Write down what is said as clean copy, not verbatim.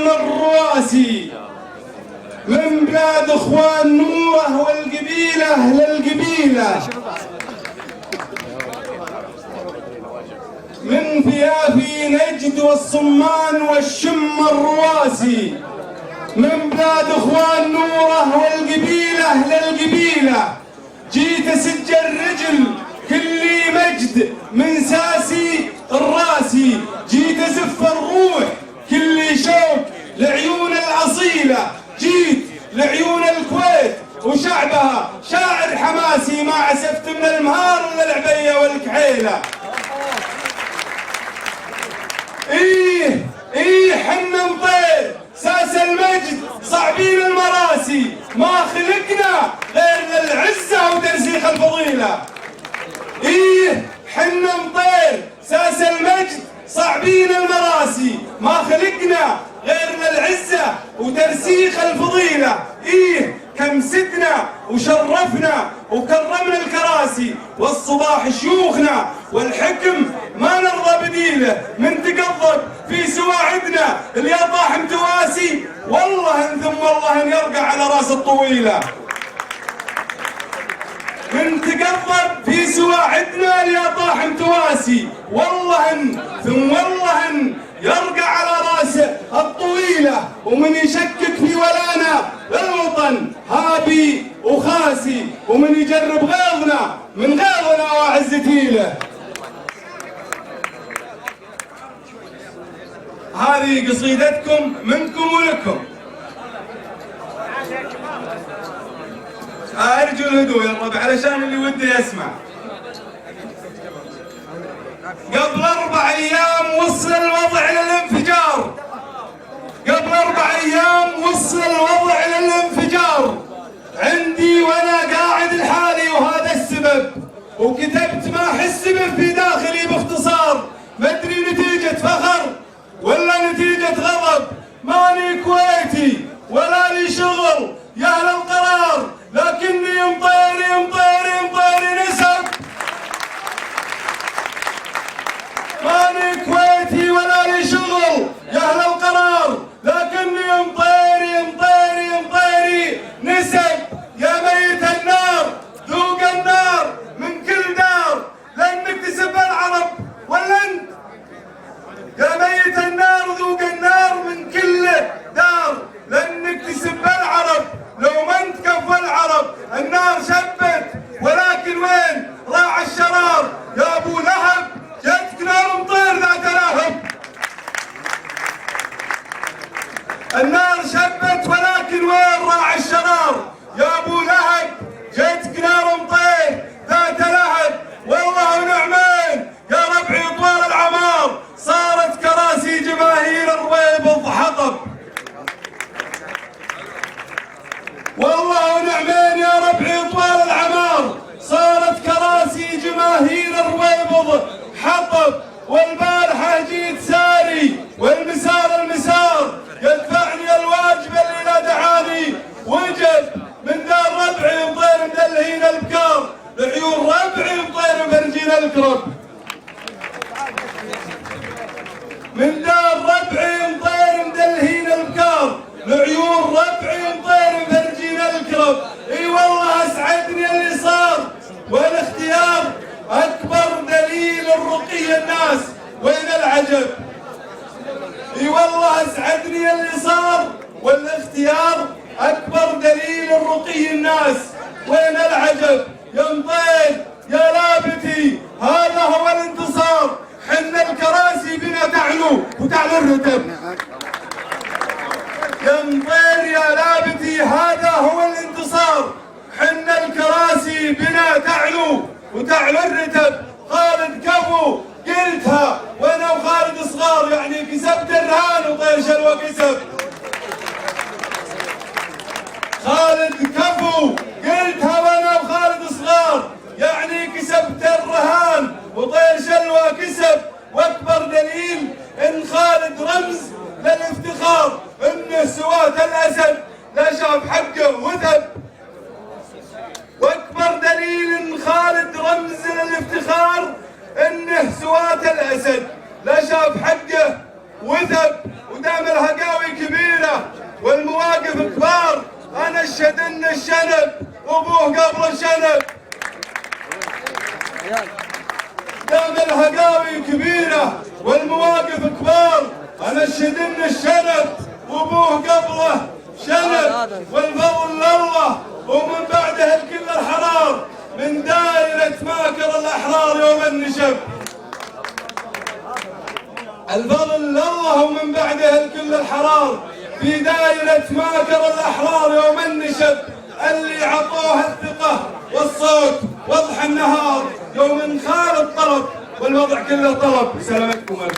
الرواسي من بلاد اخوان نوره والقبيله للقبيله، من فيافي نجد والصمان والشم الرواسي، من بلاد اخوان نوره والقبيله للقبيله، جيت اسج الرجل كلي مجد من ساسي الراسي، جيت ازف الروح كلي شوق لعيون الاصيله، جيت لعيون الكويت وشعبها شاعر حماسي، ما عسفت من المهار الا العبيه والكحيله. ايه حنا مطير ساس المجد صعبين المراسي، ما خلقنا غير للعزه وترسيخ الفضيله. ايه حنا مطير ساس المجد صعبين المراسي، ما خلقنا غير للعزه وترسيخ الفضيله. ايه كم سدنا وشرفنا وكرمنا الكراسي، والصباح شيوخنا والحكم ما نرضى بديله، من تقضب في سواعدنا اللي طاح متواسي، والله ان ثم والله ان يرقع على راس الطويله. من تقضب في سواعدنا اللي طاح متواسي، والله ان ثم والله ان يرقع على راسه الطويله. ومن يشكك في ولانا الوطن هابي وخاسي، ومن يجرب غيظنا من غيظنا وعزتيله. هذه قصيدتكم منكم ولكم. ارجو الهدوء يا الربع علشان اللي وده يسمع. قبل 4 أيام وصل الوضع للانفجار، قبل 4 أيام وصل الوضع للانفجار، عندي وانا قاعد لحالي وهذا السبب، وكتبت ما احس به في داخلي باختصار، ما ادري نتيجة فخر ولا نتيجة غضب، ماني كويتي ولا لي شغل يا اهل القرار، لكني مطيري مطيري مطيري نسب. ماني كويتي ولا لي شغل يا اهل القرار، لكني مطيري مطيري مطيري نسب. يا ميت النار ذوق النار من كل دار، لانك تسب العرب ولا انت؟ يا ميت النار ذوق النار من كل دار، لانك تسب العرب لو ما انت كفى العرب. النار شبت ولكن وين راح الشرار؟ يا ابو لهب جتك نار مطير ذات لهب. النار شبت ولكن وين راح الشرار؟ يا ابو لهب جتك نار مطير ذات لهب. والله ونعمين يا ربعي طوال العمار، صارت كراسي جماهير الرويبض حطب. والله ونعمين يا ربعي طوال العمار، صارت كراسي جماهير الرويبض حطب. والبارحة جيت ساري والمسار المسار، يدفعني الواجب اللي لا دعاني، وجب من دار ربعي مطير مدلهين البكار، لعيون ربعي مطير مفرجين الكرب. من دار ربعي مطير مدلهين البكار، لعيون ربعي مطير مفرجين الكرب. اي والله اسعدني اللي صار، والاختيار اكبر دليل الرقي الناس، وين العجب؟ اي والله اسعدني اللي صار، والاختيار اكبر دليل الرقي الناس، وين العجب؟ يا مطير يا لابتي هذا هو الانتصار، حنا الكراسي بنا تعلو وتعلو الرتب. يا مطير يا لابتي هذا هو الانتصار، حنا الكراسي بنا تعلو وتعلو الرتب. خالد كفو قلتها وانا وخالد صغار، يعني كسبت الرهان وطير شلوى كسب. خالد كفو قلتها وانا وخالد صغار، يعني كسبت الرهان وطير شلوى كسب. واكبر دليل ان خالد رمز للافتخار، انه سواه الاسد لا شاف حقه وثب. واكبر دليل ان خالد رمز للافتخار، انه سواه الاسد لا شاف حقه وثب. ودام الهقاوي كبير من دائرة ماكر الأحرار يوم النشب. الفضل لله ومن بعده الكل الحرار في دائرة ماكر الأحرار يوم النشب، اللي عطوها الثقة والصوت وضح النهار يوم خال الطلب والوضع كله طلب. سلامتكم يا